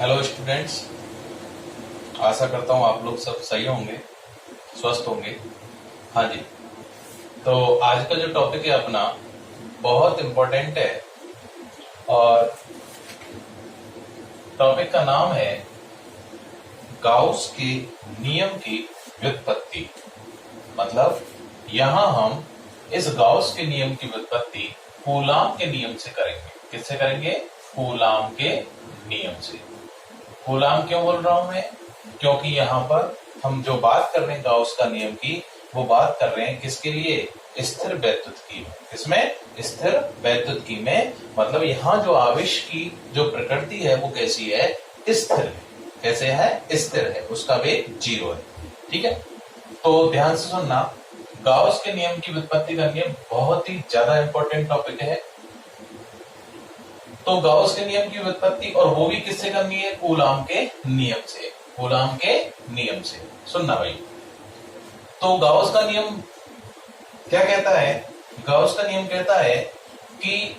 Hello students, आशा करता हूँ आप लोग सब सही होंगे, स्वस्थ होंगे। हाँ जी, तो आज का जो टॉपिक है अपना बहुत इम्पोर्टेंट है और टॉपिक का नाम है गाउस के नियम की व्युत्पत्ति। मतलब यहाँ हम इस गाउस के नियम की व्युत्पत्ति कूलाम के नियम से करेंगे। किससे करेंगे? कूलाम के नियम से। कूलाम क्यों बोल रहा हूं मैं? क्योंकि यहाँ पर हम जो बात कर रहे हैं गाउस का नियम की, वो बात कर रहे हैं किसके लिए? स्थिर वैद्युतिकी में। किसमें? स्थिर वैद्युतिकी में। मतलब यहाँ जो आवेश की जो प्रकृति है वो कैसी है? स्थिर है। कैसे है? स्थिर है, उसका वेग 0 है। ठीक है, तो ध्यान से सुनना। गाउस के नियम की व्युत्पत्ति का नियम बहुत ही ज्यादा इंपॉर्टेंट टॉपिक है। तो गाउस के नियम की व्युत्पत्ति, और वो भी किससे करनी है? कूलाम के नियम से। कूलाम के नियम से। सुनना भाई, तो गाउस का नियम क्या कहता है? गाउस का नियम कहता है कि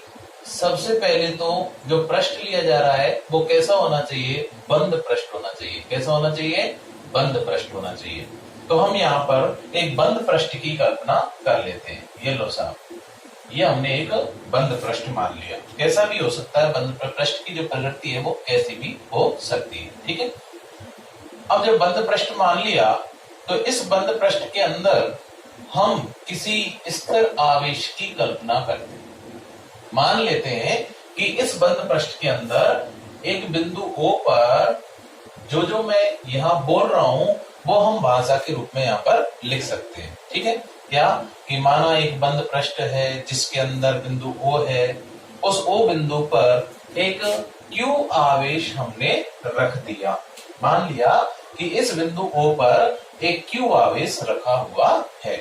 सबसे पहले तो जो पृष्ठ लिया जा रहा है वो कैसा होना चाहिए? बंद पृष्ठ होना चाहिए। कैसा होना चाहिए? बंद पृष्ठ होना चाहिए। तो हम यहाँ पर एक बंद पृष्ठ की कल्पना कर लेते हैं। ये लो साहब, ये हमने एक बंद पृष्ठ मान लिया। कैसा भी हो सकता है, बंद पृष्ठ की जो प्रकृति है वो कैसी भी हो सकती है। ठीक है, अब जब बंद पृष्ठ मान लिया तो इस बंद पृष्ठ के अंदर हम किसी स्थिर आवेश की कल्पना करते हैं। मान लेते हैं कि इस बंद पृष्ठ के अंदर एक बिंदु O पर जो मैं यहाँ बोल रहा हूं वो हम भाषा के रूप में यहाँ पर लिख सकते हैं। ठीक है, क्या कि माना एक बंद पृष्ठ है जिसके अंदर बिंदु O है। उस O बिंदु पर एक Q आवेश हमने रख दिया। मान लिया कि इस बिंदु O पर एक Q आवेश रखा हुआ है।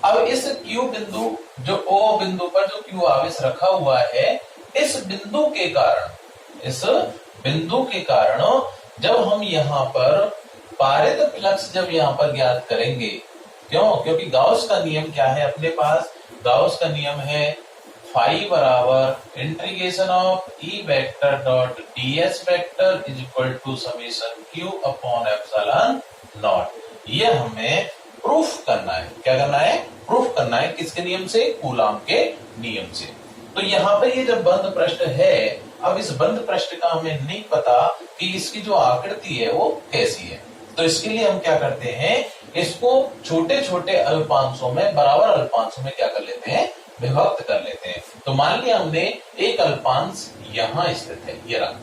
अब इस Q बिंदु, जो O बिंदु पर जो Q आवेश रखा हुआ है, इस बिंदु के कारण जब हम यहाँ पर पारित फ्लक्स जब यहाँ पर ज्ञात करेंगे, क्योंकि गाउस का नियम क्या है अपने पास? गाउस का नियम है फाई बराबर integration of E vector dot ds vector is equal to summation q upon epsilon naught. ये हमें प्रूफ करना है। क्या करना है? प्रूफ करना है। किसके नियम से? कूलाम के नियम से। तो यहाँ पे ये जब बंद पृष्ठ है, अब इस बंद पृष्ठ का हमें नहीं पता कि इसकी जो आकृति है वो कैसी है। तो इसके लिए हम क्या करते हैं? इसको छोटे छोटे अल्पांशों में, बराबर अल्पांशों में क्या कर लेते हैं? विभक्त कर लेते हैं। तो मान लिया हमने एक अल्पांश यहाँ स्थित है, ये रहा,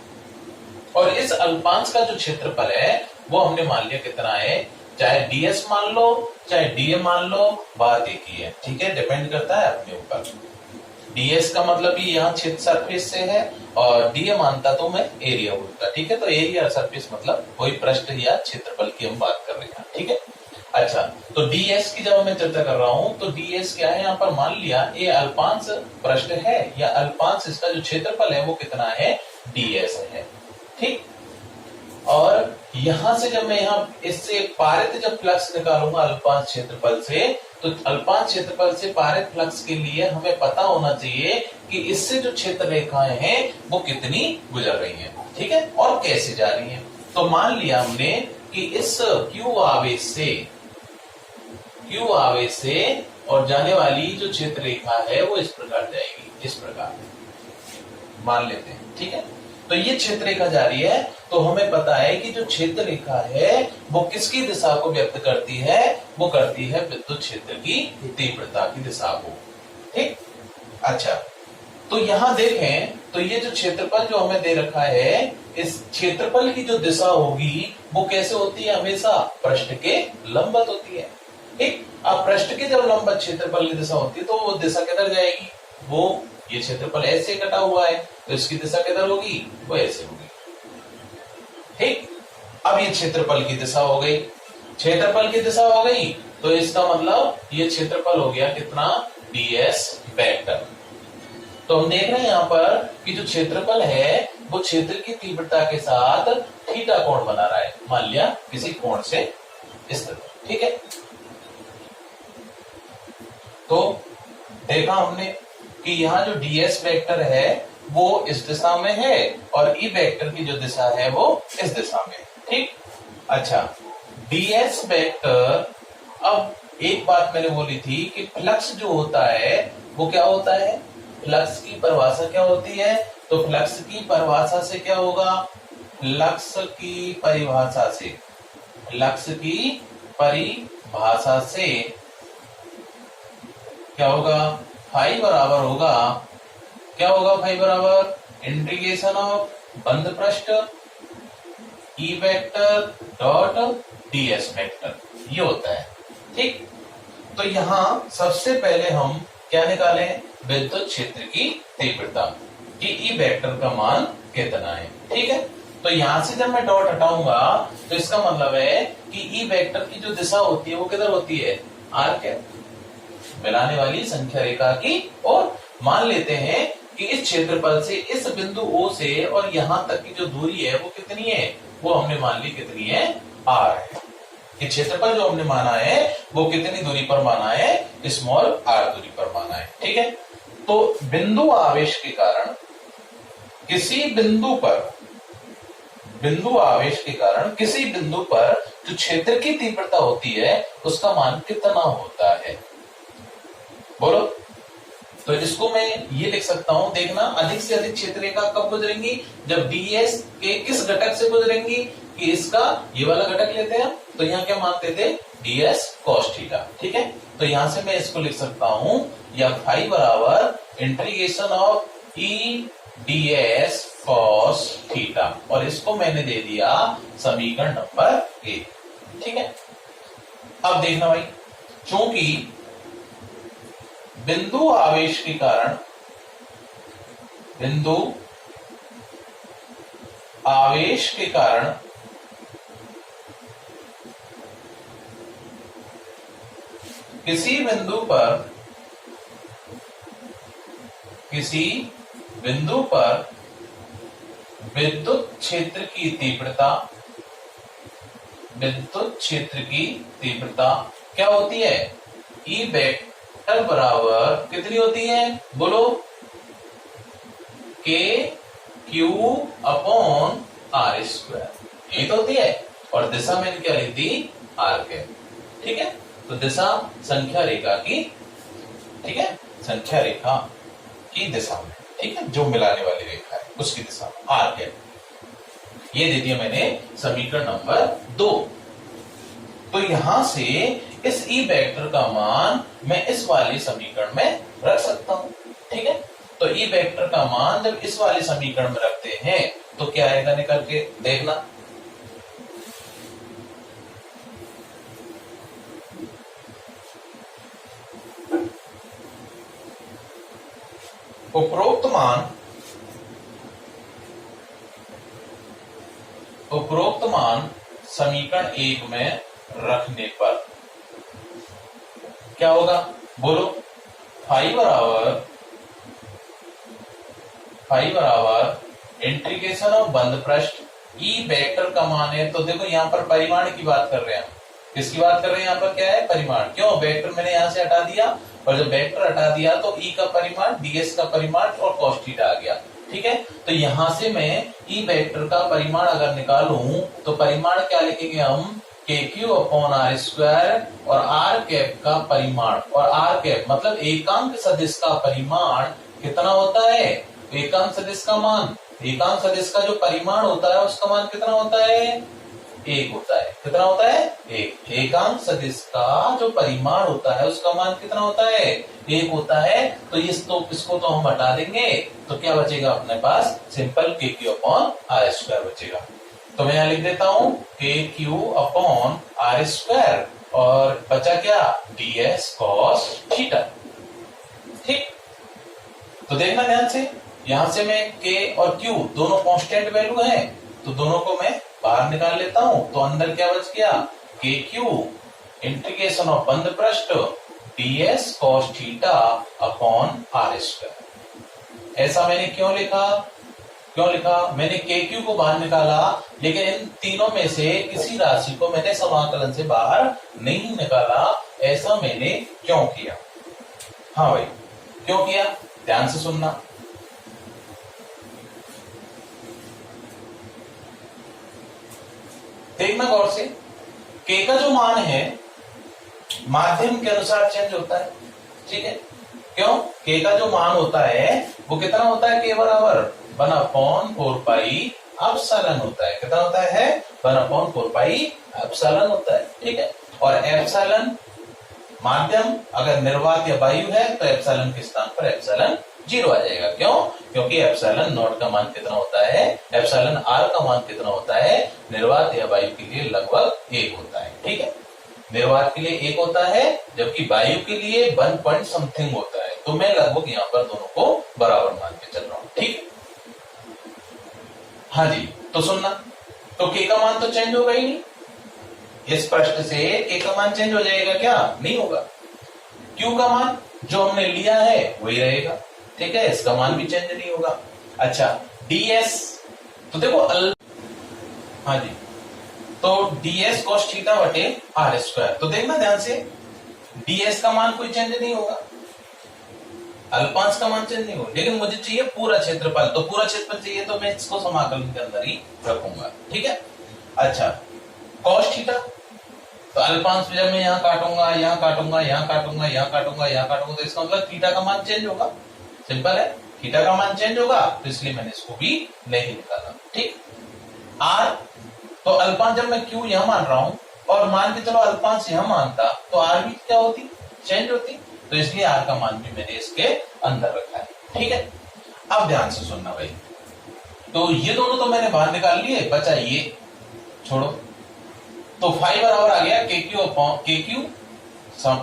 और इस अल्पांश का जो क्षेत्रफल है वो हमने मान लिया कितना है? चाहे ds मान लो चाहे dA मान लो, बात एक ही है। ठीक है, डिपेंड करता है अपने ऊपर। ds का मतलब ये यहाँ क्षेत्र सरफेस से है और dA मानता तो मैं एरिया बोलता। ठीक है, तो एरिया सरफेस मतलब कोई पृष्ठ या क्षेत्रफल की हम बात कर रहे हैं। ठीक है, अच्छा, तो ds की जब मैं चर्चा कर रहा हूं तो ds क्या है? यहाँ पर मान लिया ये अल्पांश पृष्ठ है या अल्पांश, इसका जो क्षेत्रफल है वो कितना है? ds है। ठीक, और यहां से जब मैं यहाँ इससे पारित जब फ्लक्स निकालूंगा अल्पांश क्षेत्रफल से, तो अल्पांश क्षेत्रफल से पारित फ्लक्स के लिए हमें पता होना चाहिए कि इससे जो क्षेत्र रेखाएं हैं वो कितनी गुजर रही हैं। ठीक है, और कैसे जा रही हैं। तो मान लिया हमने कि इस Q आवेश से और जाने वाली जो क्षेत्र रेखा है वो इस प्रकार जाएगी, इस प्रकार मान लेते हैं। ठीक है, तो ये क्षेत्र रेखा जा रही है, तो हमें पता है कि जो क्षेत्र रेखा है वो किसकी दिशा को व्यक्त करती है? वो करती है विद्युत क्षेत्र की तीव्रता की दिशा को। ठीक, अच्छा, तो यहां देखें तो ये जो क्षेत्रफल जो हमें दे रखा है, इस क्षेत्रफल की जो दिशा होगी वो कैसे होती है? हमेशा पृष्ठ के लंबवत होती है। ठीक, अब पृष्ठ के जब लंबवत क्षेत्रफल की दिशा होती है तो वो दिशा किधर जाएगी? वो ये क्षेत्रफल ऐसे कटा हुआ है तो इसकी दिशा किधर होगी? वो ऐसे होगी। ठीक, अब ये क्षेत्रफल की दिशा हो गई। क्षेत्रफल की दिशा हो गई तो इसका मतलब ये क्षेत्रफल हो गया कितना? ds vector. तो हम देख रहे हैं यहाँ पर कि जो क्षेत्रफल है वो क्षेत्र की तीव्रता के साथ थीटा कोण बना रहा है, मान लिया किसी कोण से स्थित। ठीक है, तो देखा हमने कि यहाँ जो ds वेक्टर है वो इस दिशा में है और ई वेक्टर की जो दिशा है वो इस दिशा में है। ठीक, अच्छा ds वेक्टर, अब एक बात मैंने बोली थी कि फ्लक्स जो होता है वो क्या होता है, फ्लक्स की परिभाषा क्या होती है, तो फ्लक्स की परिभाषा से क्या होगा, फ्लक्स की परिभाषा से, फ्लक्स की परिभाषा से क्या होगा, फाई बराबर होगा, क्या होगा फाई बराबर इंटीग्रेशन ऑफ बंद पृष्ठ ई वेक्टर डॉट ds वेक्टर, ये होता है। ठीक, तो यहां सबसे पहले हम क्या निकालें, विद्युत क्षेत्र की तीव्रता कि ई वेक्टर का मान कितना है। ठीक है, तो यहां से जब मैं डॉट हटाऊंगा तो इसका मतलब है कि ई वेक्टर की जो दिशा होती है वो किधर होती है, आर कैप, मिलाने वाली संख्या रेखा की। और मान लेते हैं कि इस क्षेत्रफल से, इस बिंदु O से और यहां तक की जो दूरी है वो कितनी है, वो हमने मान ली कितनी है, r है। कि क्षेत्रफल जो हमने माना है वो कितनी दूरी पर माना है, स्मॉल r दूरी पर माना है। ठीक है, तो बिंदु आवेश के कारण किसी बिंदु पर, बिंदु आवेश के कारण किसी बिंदु पर जो क्षेत्र की तीव्रता होती है उसका मान कितना होता है, बोलो। तो इसको मैं ये लिख सकता हूं, देखना अधिक से अधिक क्षेत्र रेखा कब गुजरेंगी, जब ds के किस घटक से गुजरेंगी, कि इसका ये वाला घटक लेते हैं, तो यहाँ क्या मानते थे, ds cos थीटा। ठीक है, तो यहां से मैं इसको लिख सकता हूं, या फाई बराबर integration of E ds cos theta, और इसको मैंने दे दिया समीकरण नंबर 1। ठीक है, अब देखना भाई, चूंकि बिंदु आवेश के कारण, बिंदु आवेश के कारण किसी बिंदु पर, किसी बिंदु पर विद्युत क्षेत्र की तीव्रता, विद्युत क्षेत्र की तीव्रता क्या होती है, ई वेक्टर बराबर कितनी होती है, बोलो, k q upon r square, यही तो होती है। और दिशा मैंने क्या लिख दी, r के। ठीक है, तो दिशा संख्या रेखा की, ठीक है, संख्या रेखा की दिशा में, ठीक है, जो मिलाने वाली रेखा है उसकी दिशा में r के, ये दे दिया मैंने समीकरण नंबर 2। तो यहां से इस ई वेक्टर का मान मैं इस वाले समीकरण में रख सकता हूं। ठीक है, तो ई वेक्टर का मान जब इस वाले समीकरण में रखते हैं तो क्या आएगा निकल के, देखना। उपरोक्त मान, उपरोक्त मान समीकरण 1 में रखने पर क्या होगा, बोलो, फाई बराबर इंटीग्रेशन ऑफ बंद पृष्ठ ई वेक्टर का मान है। तो देखो यहाँ पर परिमाण की बात कर रहे हैं, किसकी बात कर रहे हैं, यहाँ पर क्या है, परिमाण। क्यों, वेक्टर मैंने यहाँ से हटा दिया, और जब वेक्टर हटा दिया तो ई का परिमाण, ds का परिमाण और cos थीटा आ गया। ठीक है, तो यहां से मैं ई वेक्टर का परिमाण अगर निकालूं तो परिमाण क्या लिखेंगे हम, KQ अपॉन r स्क्वायर, और r कैप का परिमाण, और r कैप मतलब एकांक सदिश का परिमाण कितना होता है, एकांक सदिश का मान, एकांक सदिश का जो परिमाण होता है उसका मान कितना होता है, 1 होता है। कितना होता है, 1। एकांक सदिश का जो परिमाण होता है उसका मान कितना होता है, 1 होता है। तो इसको तो हम हटा देंगे, तो क्या बचेगा अपने पास, simple KQ upon r square बचेगा। तो मैं यहां लिख देता हूं KQ अपॉन r स्क्वायर, और बचा क्या, ds cos थीटा। ठीक, तो देखना ध्यान से, यहां से मैं k और q दोनों कांस्टेंट वैल्यू हैं, तो दोनों को मैं बाहर निकाल लेता हूं। तो अंदर क्या बच गया, KQ इंटीग्रेशन ऑफ बंद पृष्ठ ds cos theta upon r square. ऐसा मैंने क्यों लिखा, मैंने KQ को बाहर निकाला, लेकिन इन तीनों में से किसी राशि को मैंने समाकलन से बाहर नहीं निकाला। ऐसा मैंने क्यों किया, हाँ भाई क्यों किया, ध्यान से सुनना। देखना गौर से, के का जो मान है माध्यम के अनुसार चेंज होता है, ठीक है। क्यों? के का जो मान होता है वो कितना होता है, के बराबर 1/4 पाई एप्सिलॉन होता है। कितना होता है? 1/4 पाई एप्सिलॉन होता है, ठीक है। और एप्सिलॉन माध्यम अगर निर्वात या वायु है तो एप्सिलॉन के स्थान पर एप्सिलॉन 0 आ जाएगा। क्यों? क्योंकि एप्सिलॉन नॉट का मान कितना होता है, एप्सिलॉन आर का मान कितना होता है, निर्वात या वायु के लिए लगभग 1 होता है, ठीक है। निर्वात के लिए 1 होता है, जबकि वायु के लिए 1 पॉइंट समथिंग होता है। तो मैं लगभग यहाँ पर दोनों को बराबर मान के चल रहा हूं, ठीक है। हाँ जी, तो सुनना, तो के का मान तो चेंज होगा ही नहीं। इस प्रश्न से के का मान चेंज हो जाएगा क्या? नहीं होगा। क्यू का मान जो हमने लिया है वही रहेगा, ठीक है, इसका मान भी चेंज नहीं होगा। अच्छा, डीएस, तो देखो हाँ जी, तो डीएस कॉस थीटा बटे आर स्क्वायर, तो देखना ध्यान से, डीएस का मान कोई चेंज नहीं होगा, अल्पांश का मान चेंज नहीं होगा, लेकिन मुझे चाहिए पूरा क्षेत्रफल। तो पूरा क्षेत्रफल चाहिए तो मैं इसको समाकलन के अंदर ही रखूंगा, ठीक है। अच्छा, कॉस थीटा, तो अल्पांश जब मैं यहाँ काटूंगा, यहाँ काटूंगा, यहाँ काटूंगा, यहाँ काटूंगा, यहाँ काटूंगा, तो इसका मतलब थीटा का मान चेंज होगा। सिंपल है, थीटा का मान चेंज होगा, तो इसलिए मैंने इसको भी नहीं निकाला, ठीक। आर, तो अल्पांश जब मैं क्यू यहां मान रहा हूं और मान के चलो अल्पांश यहां मानता तो आर भी क्या होती, चेंज होती, तो इसलिए आर का मान भी मैंने इसके अंदर रखा है, ठीक है। अब ध्यान से सुनना भाई, तो ये दोनों तो मैंने बाहर निकाल लिए, बचा ये, छोड़ो। तो फाई बराबर आ गया के क्यू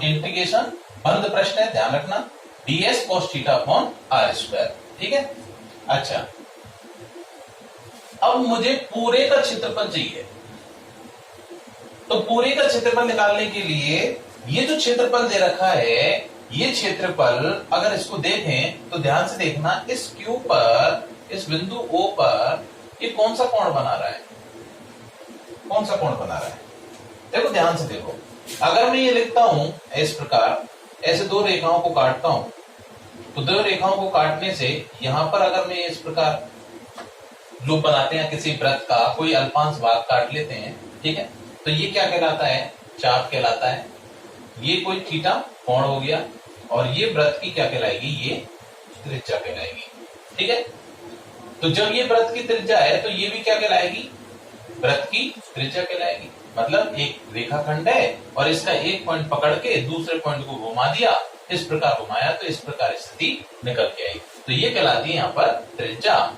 इंटीग्रेशन, बंद प्रश्न है, ध्यान रखना, DS cos theta upon R square, ठीक है। अच्छा, अब मुझे पूरे का क्षेत्रफल चाहिए, तो पूरे का क्षेत्रफल निकालने के लिए ये जो क्षेत्रफल दे रखा है, ये क्षेत्रफल अगर इसको देखें तो ध्यान से देखना, इस क्यू पर, इस बिंदु ओ पर ये कौन सा कोण बना रहा है, कौन सा कोण बना रहा है, देखो ध्यान से देखो। अगर मैं ये लिखता हूं इस प्रकार, ऐसे दो रेखाओं को काटता हूं, तो दो रेखाओं को काटने से यहां पर अगर मैं इस प्रकार लूप बनाते हैं, किसी वृत्त का कोई अल्पांश भाग काट लेते हैं, ठीक है, तो ये क्या कहलाता है, चाप कहलाता है। ये कोई थीटा कोण हो गया, और ये वृत्त की क्या कहलाएगी, ये त्रिज्या कहलाएगी, ठीक है। तो जब ये वृत्त की त्रिज्या है तो ये भी क्या कहलाएगी, वृत्त की त्रिज्या कहलाएगी। मतलब एक रेखाखंड है और इसका एक पॉइंट पकड़ के दूसरे पॉइंट को घुमा दिया, इस प्रकार घुमाया तो इस प्रकार स्थिति निकल के आई, तो ये कहलाती है यहाँ पर त्रिज्या।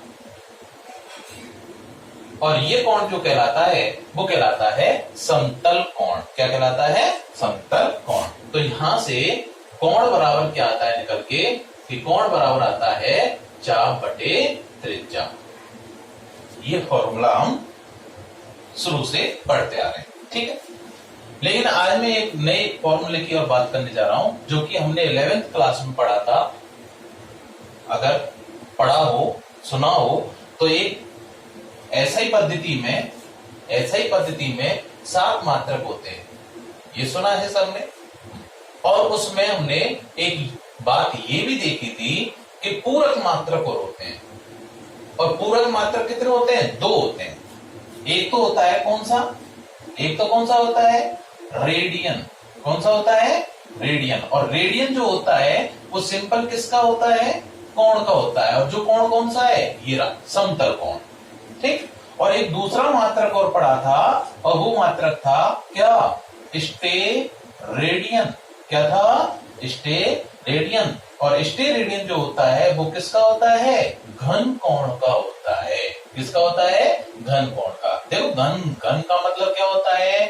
और ये कोण जो कहलाता है वो कहलाता है समतल कोण। क्या कहलाता है, समतल कोण। तो यहां से कोण बराबर क्या आता है निकल के, कि कोण बराबर आता है चाप बटे त्रिज्या। ये फॉर्मूला हम शुरू से पढ़ते आ रहे हैं, ठीक है। लेकिन आज मैं एक नए फॉर्मूले की और बात करने जा रहा हूं, जो कि हमने 11th क्लास में पढ़ा था। अगर पढ़ा हो, सुना हो, तो एक ऐसा ही पद्धति में 7 मात्रक होते हैं, ये सुना है सबने। और उसमें हमने एक बात ये भी देखी थी कि पूरक मात्रक और होते हैं, और पूरक मात्रक कितने होते हैं, 2 होते हैं। एक तो होता है कौन सा, एक तो कौन सा होता है, रेडियन। कौन सा होता है, रेडियन। और रेडियन जो होता है वो सिंपल किसका होता है, कोण का होता है। और जो कोण कौन सा है, ये रहा समतल कोण, ठीक। और एक दूसरा मात्रक और पढ़ा था, और वो मात्रक था क्या, स्टेरेडियन। क्या था, स्टेरेडियन। और स्टेरेडियन जो होता है वो किसका होता है, घन कोण का होता है। किसका होता है, घन कोण का। देखो घन का मतलब क्या होता है,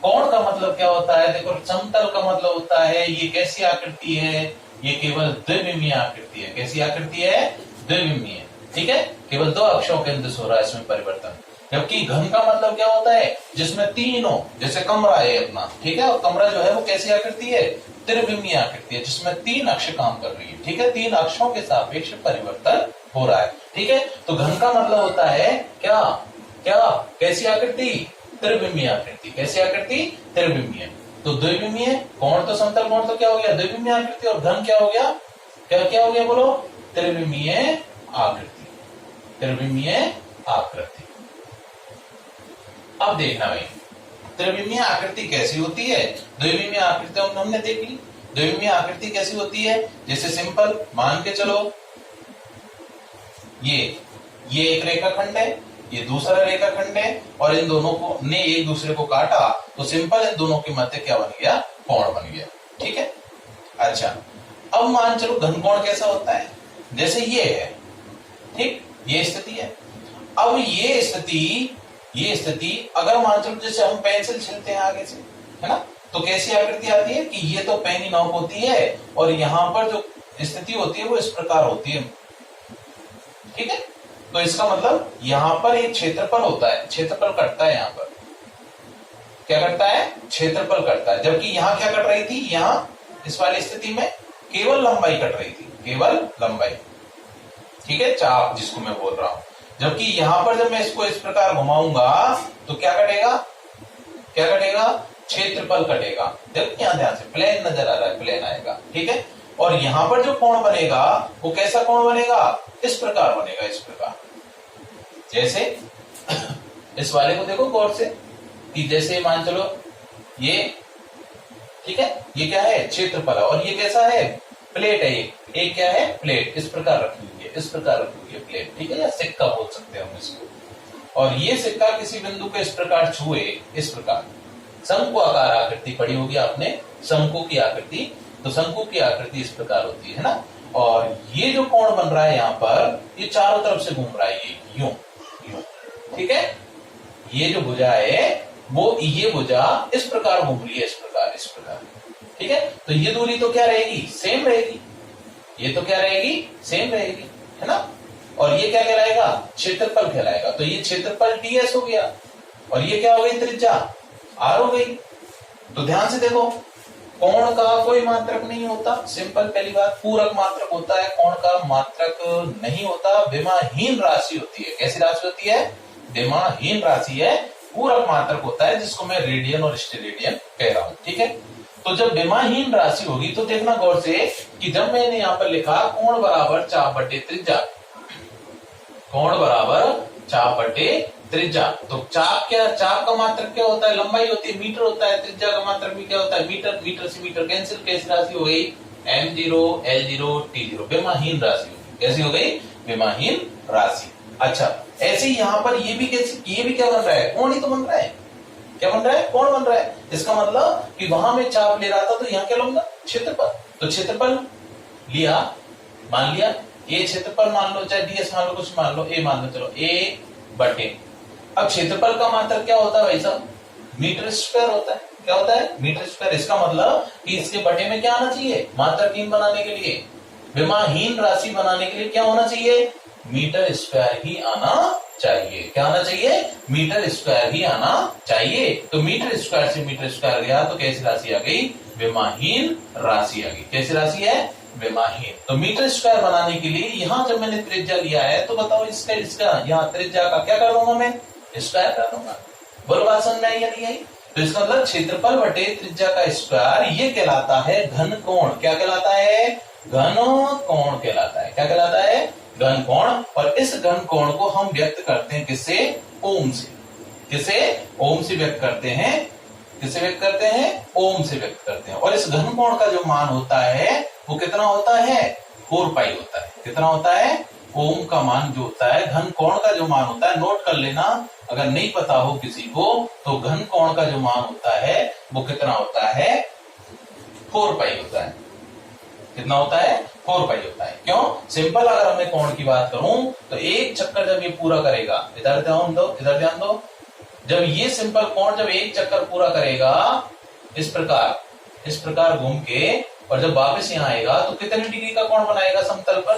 कोण का मतलब क्या होता है। देखो समतल का मतलब होता है ये कैसी आकृति है, ये केवल द्विविमीय आकृति है। कैसी आकृति है, द्विविमीय, ठीक है। केवल 2 अक्षों के अंदर हो रहा है इसमें परिवर्तन। जबकि घन का मतलब क्या होता है, जिसमें तीनों, जैसे कमरा है अपना, ठीक है, और कमरा जो है वो कैसी आकृति है, त्रिविमीय आकृति है, जिसमें 3 अक्ष काम कर रही है, ठीक है। 3 अक्षों के सापेक्ष परिवर्तन हो रहा है, ठीक है। तो घन का मतलब होता है क्या, क्या, कैसी आकृति, त्रिविमीय आकृति। कैसी आकृति, त्रिविमीय। तो द्विविमीय, कोण तो समतल कोण तो क्या हो गया, द्विविमीय आकृति। और घन क्या हो गया, क्या हो गया बोलो, त्रिविमीय आकृति। त्रिविमीय आकृति। अब देखना भाई, त्रिविमीय आकृति कैसी होती है। द्विविमीय आकृति हमने देख ली। द्विविमीय आकृति कैसी होती है, जैसे सिंपल मान के चलो ये एक रेखाखंड है, ये दूसरा रेखाखंड है, और इन दोनों को ने एक दूसरे को काटा तो सिंपल इन दोनों के मध्य क्या बन गया, कोण बन गया। ठीक है। अच्छा, अब मान चलो घनकोण कैसा होता है, जैसे ये है, ठीक, ये स्थिति है। अब ये स्थिति अगर मान चलो जैसे हम पेंसिल छीलते हैं आगे से, है ना, तो कैसी आकृति आती है कि ये तो पैनी नोक होती है और यहाँ पर जो स्थिति होती है वो इस प्रकार होती है। ठीक है, तो इसका मतलब यहाँ पर एक क्षेत्रफल होता है, क्षेत्रफल कटता है, यहाँ पर क्या करता है, क्षेत्रफल कटता है। जबकि यहाँ क्या कट रही थी, यहाँ इस वाली स्थिति में केवल लंबाई कट रही थी, केवल लंबाई। ठीक है, चाप जिसको मैं बोल रहा हूं। जबकि यहां पर जब मैं इसको इस प्रकार घुमाऊंगा तो क्या कटेगा, क्या कटेगा, क्षेत्रफल कटेगा। देखो यहां ध्यान से, प्लेन नजर आ रहा है, प्लेन आएगा। ठीक है, और यहां पर जो कोण बनेगा वो कैसा कोण बनेगा, इस प्रकार बनेगा, इस प्रकार। जैसे इस वाले को देखो गौर से कि जैसे मान चलो ये, ठीक है, ये क्या है, क्षेत्रफल है, और ये कैसा है, प्लेट है। एक क्या है, प्लेट, इस प्रकार रखी हुई है, इस प्रकार रखी हुई है प्लेट। ठीक है, या सिक्का बोल सकते हैं हम इसको। और ये सिक्का किसी बिंदु को इस प्रकार छुए, इस प्रकार शंकु आकार आकृति पड़ी होगी आपने, शंकु की आकृति, तो शंकु की आकृति इस प्रकार होती है ना। और ये जो कोण बन रहा है यहाँ पर, ये चारों तरफ से घूम रहा है, ये यूं यूं। ठीक है, ये जो भुजा है वो, ये भुजा इस प्रकार घूम रही है, इस प्रकार, इस प्रकार। ठीक है, तो ये दूरी तो क्या रहेगी, सेम रहेगी, ये तो क्या रहेगी, सेम रहेगी, है ना। और ये क्या कहलाएगा, क्षेत्रफल कहलाएगा। तो ये क्षेत्रफल ds हो गया, और ये क्या हो गई, त्रिज्या r हो गई। तो ध्यान से देखो, कोण का कोई मात्रक नहीं होता, सिंपल पहली बात, पूरक मात्रक होता है, कोण का मात्रक नहीं होता, विमाहीन राशि होती है। कैसी राशि होती है, विमाहीन राशि है, पूरक मात्रक होता है, जिसको मैं रेडियन और स्टेरेडियन कह रहा हूं। ठीक है, तो जब विमाहीन राशि होगी तो देखना गौर से कि जब मैंने यहां पर लिखा कोण बराबर चाप बटे त्रिज्या, कोण बराबर चाप बटे त्रिज्या, तो चाप क्या, चाप का मात्रक क्या होता है, लंबाई होती है, मीटर होता है। त्रिज्या का मात्रक भी क्या होता है, मीटर। मीटर से मीटर कैंसिल, कैसी राशि हो गई, m0 l0 t0, विमाहीन राशि होगी। कैसी हो गई, विमाहीन राशि। अच्छा, ऐसे ही यहाँ पर ये भी कैसे, ये भी क्या बन रहा है, कोण ही तो बन रहा है। क्या बन रहा है, कोण बन रहा है। इसका मतलब कि वहां में चाप ले रहा था तो यहाँ क्या लूंगा, क्षेत्रफल। तो क्षेत्रफल लिया, मान लिया ये क्षेत्रफल मान लो, चाहे ds मान लो, कुछ मान लो, a मान लो, चलो a बटे। अब क्षेत्रफल का मात्रक क्या होता है भाई साहब, मीटर स्क्वायर होता है। क्या होता है, मीटर स्क्वायर। इसका मतलब कि इसके बटे में क्या आना चाहिए, मात्रहीन बनाने के लिए, विमाहीन राशि बनाने के लिए क्या होना चाहिए, मीटर स्क्वायर ही आना चाहिए। क्या आना चाहिए, मीटर स्क्वायर ही आना चाहिए। तो मीटर स्क्वायर से मीटर स्क्वायर गया तो कैसी राशि आ गई, विमाहीन राशि आ गई। कैसी राशि है, विमाहीन। तो मीटर स्क्वायर बनाने के लिए यहां जब मैंने त्रिज्या लिया है तो बताओ इसका यहाँ त्रिज्या का क्या कर दूंगा मैं, स्क्वायर कर दूंगा। बोलो बात समझ में आई या नहीं आई। तो इसका मतलब क्षेत्रफल बटे त्रिज्या का स्क्वायर, ये कहलाता है घन कोण। क्या कहलाता है, घन कोण कहलाता है। क्या कहलाता है, घन कोण। और इस घन कोण को हम व्यक्त करते हैं किससे, ओम से। किसे, ओम से व्यक्त करते हैं। किसे व्यक्त करते हैं, ओम से व्यक्त करते हैं। और इस घन कोण का जो मान होता है वो कितना होता है, 4 पाई होता है। कितना होता है, ओम का मान जो होता है, घन कोण का जो मान होता है, नोट कर लेना अगर नहीं पता हो किसी को, तो घन कोण का जो मान होता है वो कितना होता है, 4 पाई होता है। कितना होता है, 4 पाई होता है। क्यों, सिंपल अगर मैं कोण की बात करूं तो एक चक्कर जब ये पूरा करेगा, इधर ध्यान दो, इधर ध्यान दो, जब ये सिंपल कोण जब एक चक्कर पूरा करेगा इस प्रकार घूम के, और जब वापस यहाँ आएगा तो कितने डिग्री का कोण बनाएगा समतल पर,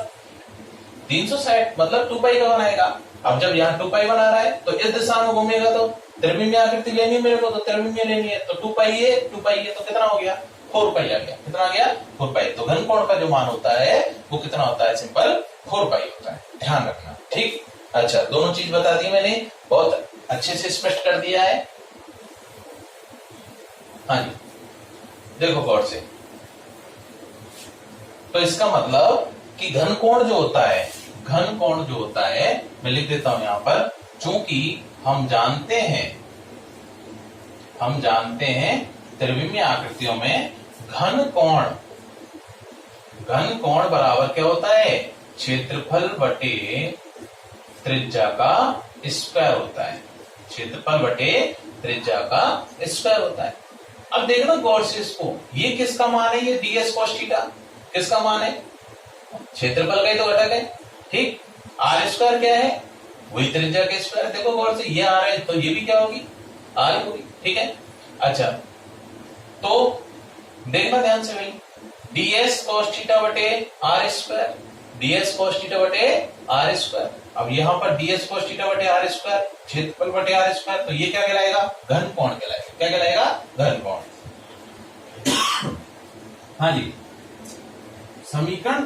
360, मतलब 2 पाई का बनाएगा। अब जब यहाँ 2 पाई बना रहा है तो इस दिशा में घूमेगा, तो त्रिविमीय आकृति लेनी है मेरे को, तो त्रिविमीय लेनी है, तो 2 पाई है, 2 पाई है, तो कितना हो गया, 4 पाई आ गया। कितना आ गया, 4 पाई। तो घन कोण का जो मान होता है वो कितना होता है, सिंपल 4 पाई होता है। ध्यान रखना, ठीक। अच्छा, दोनों चीज बता दी मैंने, बहुत अच्छे से स्पष्ट कर दिया है। हाँ जी, देखो गौर से। तो इसका मतलब कि घन कोण जो होता है, घन कोण जो होता है, मैं लिख देता हूं यहां पर, चूंकि हम जानते हैं हम जानते हैं त्रिविमीय आकृतियों में घन कोण बराबर क्या होता है, क्षेत्रफल बटे त्रिज्या का स्क्वायर होता है। क्षेत्रफल बटे त्रिज्या का स्क्वायर होता है। अब देखना गौर से इसको, ये किसका मान है, ये ds cos थीटा किसका मान है, क्षेत्रफल का ही तो घटक है। ठीक, आर स्क्वायर क्या है, वही त्रिज्या के स्क्वायर। देखो गौर से, ये आर है तो ये भी क्या होगी, आर होगी। ठीक है, अच्छा तो देखना ध्यान से भाई, ds cos थीटा बटे R square, ds cos theta बटे आर स्क्वायर। अब यहां पर ds cos थीटा बटे आर स्क्वायर, क्षेत्रफल बटे आर स्क्वायर, तो ये क्या कहलाएगा, घन कोण कहलाएगा। क्या कहलाएगा, घन कोण। हाँ जी, समीकरण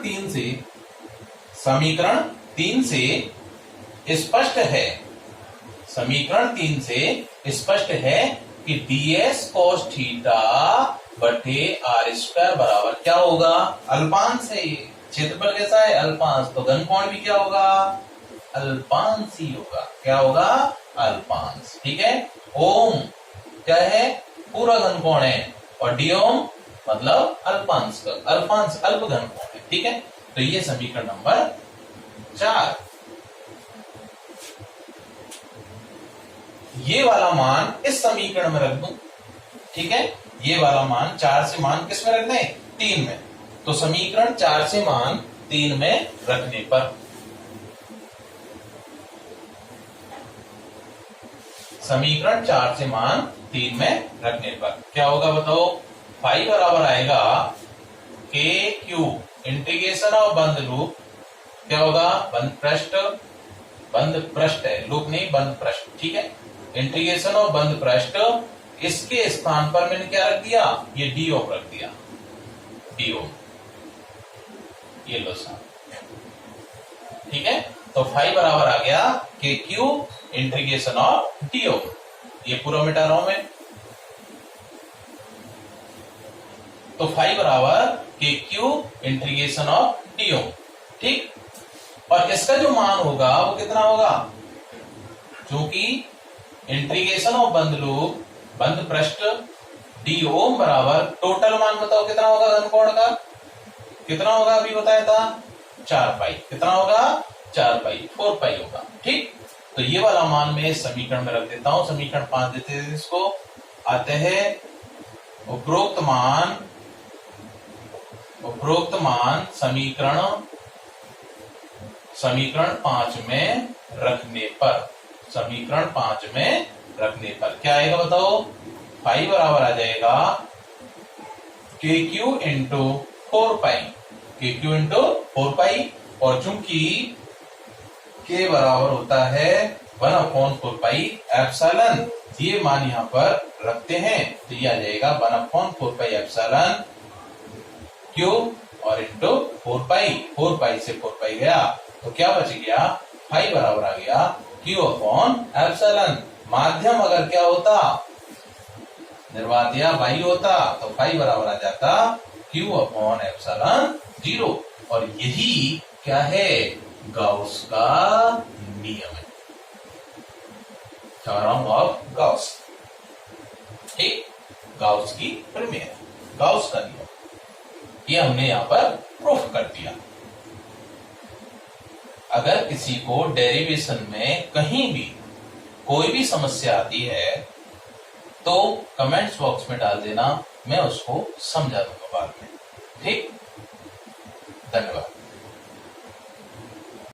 3 से स्पष्ट है, समीकरण 3 से स्पष्ट है कि ds cos थीटा बटे आर स्क्वायर बराबर क्या होगा, अल्पांश है। ये क्षेत्रफल कैसा है, अल्पांश, तो घन कोण भी क्या होगा, अल्पांश ही होगा। क्या होगा, अल्पांश। ठीक है, ओम क्या है, पूरा घन कोण है, और डिओम मतलब अल्पांश का, अल्पांश अल्प घन कोण है। ठीक है, तो ये समीकरण नंबर 4। ये वाला मान इस समीकरण में रख दूं। ठीक है, ये वाला मान 4 से मान किस में रखना है, 3 में। तो समीकरण 4 से मान 3 में रखने पर, समीकरण 4 से मान 3 में रखने पर क्या होगा बताओ, फाई बराबर आएगा के क्यू इंटीग्रेशन ऑफ बंद लूप, क्या होगा, बंद पृष्ठ है, लूप नहीं, बंद पृष्ठ। ठीक है, इंटीग्रेशन ऑफ बंद पृष्ठ, इसके स्थान पर मैंने क्या रख दिया, ये डी ओम रख दिया, डी ओम, ये लो सा। ठीक है, तो फाई बराबर आ गया के क्यू इंटीग्रेशन ऑफ डी ओम, ये पूरा मिटा रहा हूं मैं। तो फाई बराबर के क्यू इंटीग्रेशन ऑफ डी ओम। ठीक, और इसका जो मान होगा वो कितना होगा, क्योंकि इंटीग्रेशन ऑफ बंद लूप, बंद पृष्ठ डी ओम बराबर टोटल मान बताओ कितना होगा घन कोण का, कितना होगा, अभी बताया था 4 पाई, कितना होगा 4 पाई, 4 पाई होगा। ठीक, तो ये वाला मान मैं इस समीकरण में रख देता हूं, समीकरण 5 देते हैं इसको। आते हैं उपरोक्त मान समीकरण 5 में रखने पर, समीकरण 5 में रखने पर क्या आएगा बताओ, फाई बराबर आ जाएगा के क्यू इंटू 4 पाई, के क्यू इंटू 4 पाई, और चूंकि के बराबर होता है 1/4 पाई एप्सिलॉन, ये मान यहां पर रखते हैं तो ये आ जाएगा 1/4 पाई एप्सिलॉन क्यू और इंटू 4 पाई से 4 पाई गया, तो क्या बच गया, फाई बराबर आ गया क्यू अपॉन एप्सिलॉन। माध्यम अगर क्या होता, निर्वात या वायु होता, तो फाई बराबर आ जाता क्यू अपॉन एप्सिलॉन 0, और यही क्या है, गाउस का नियम है, थ्योरम ऑफ गाउस। ठीक, गाउस की प्रमेय, गाउस का नियम, ये हमने यहां पर प्रूफ कर दिया। अगर किसी को डेरिवेशन में कहीं भी कोई भी समस्या आती है तो कमेंट्स बॉक्स में डाल देना, मैं उसको समझा दूंगा बाद में। ठीक, धन्यवाद।